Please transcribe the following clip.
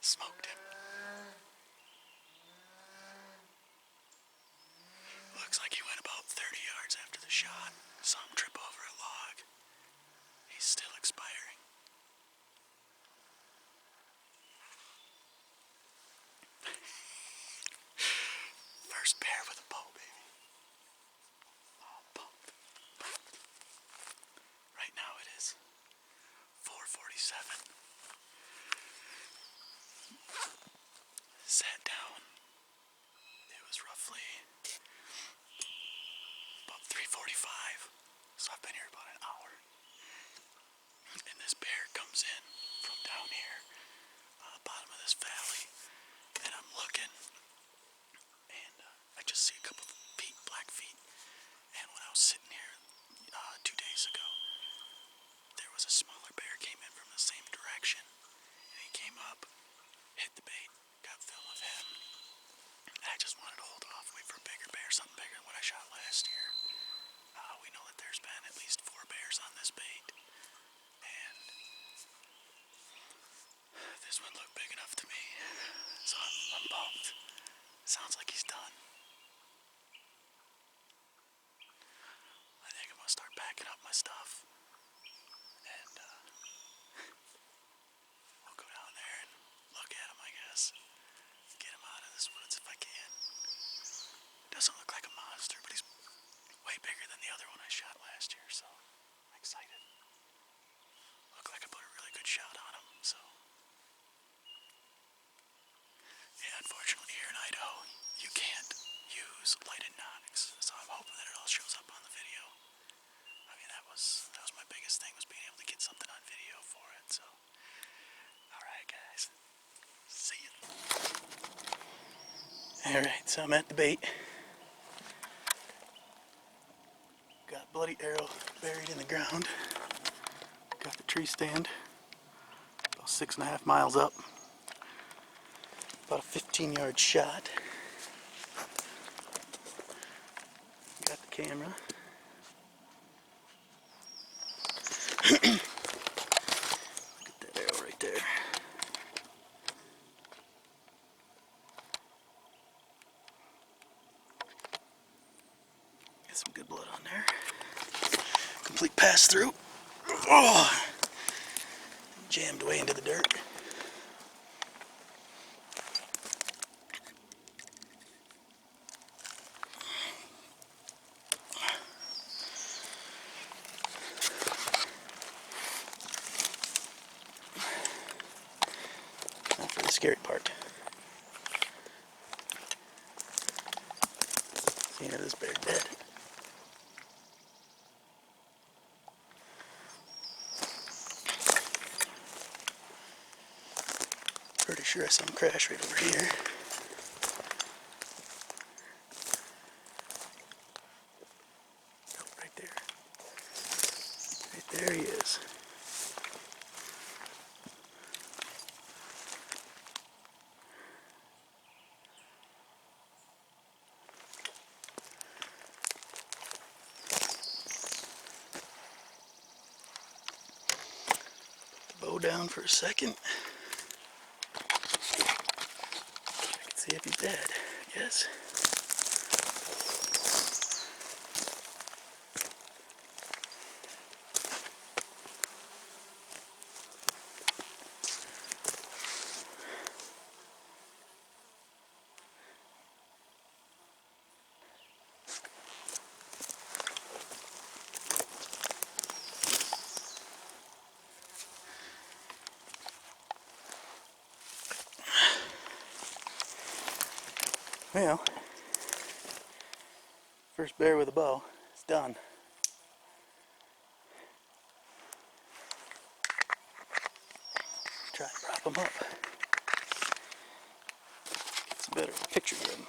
Smoked him. Looks like he went about 30 yards after the shot. Saw him trip over a log. He's still expiring. First bear with a bow, baby. Oh, pumped. Right now it is 4:47. Sat down. It was roughly about 3:45. So I've been here about an hour. And this bear comes in from down here on the bottom of this valley. And I'm looking. And I just see a couple feet, black feet. And when I was sitting here 2 days ago, there was a smaller bear came in from the same direction. And he came up, hit the bait, got film of him. And I just wanted to hold off, wait for a bigger bear, something bigger than what I shot last year. We know that there's been at least 4 bears on this bait. And this one looked big enough to me. So I'm pumped. Sounds like he's done. I think I'm gonna start packing up my stuff. And we'll go down there and look at him, I guess. Get him out of this woods if I can. Doesn't look like a monster, but he's way bigger than the other one I shot last year, so I'm excited. Looked like I put a really good shot on him, so. Yeah, unfortunately here in Idaho, you can't use lighted Nox, so I'm hoping that it all shows up on the video. I mean, that was my biggest thing, was being able to get something on video for it, so. Alright guys, see ya. Alright, so I'm at the bait. Got bloody arrow buried in the ground. Got the tree stand about 6.5 miles up. About a 15-yard shot. Got the camera. Look at that arrow right there. Got some good blood on there. Complete pass through. Oh! Jammed way into the dirt. Now for the scary part. See, this bear dead. Pretty sure I saw him crash right over here. Oh, right there. Right there he is. Put the bow down for a second. I can see if he's dead, I guess. Well, first bear with a bow, it's done. Try to prop him up. Get some better picture of him.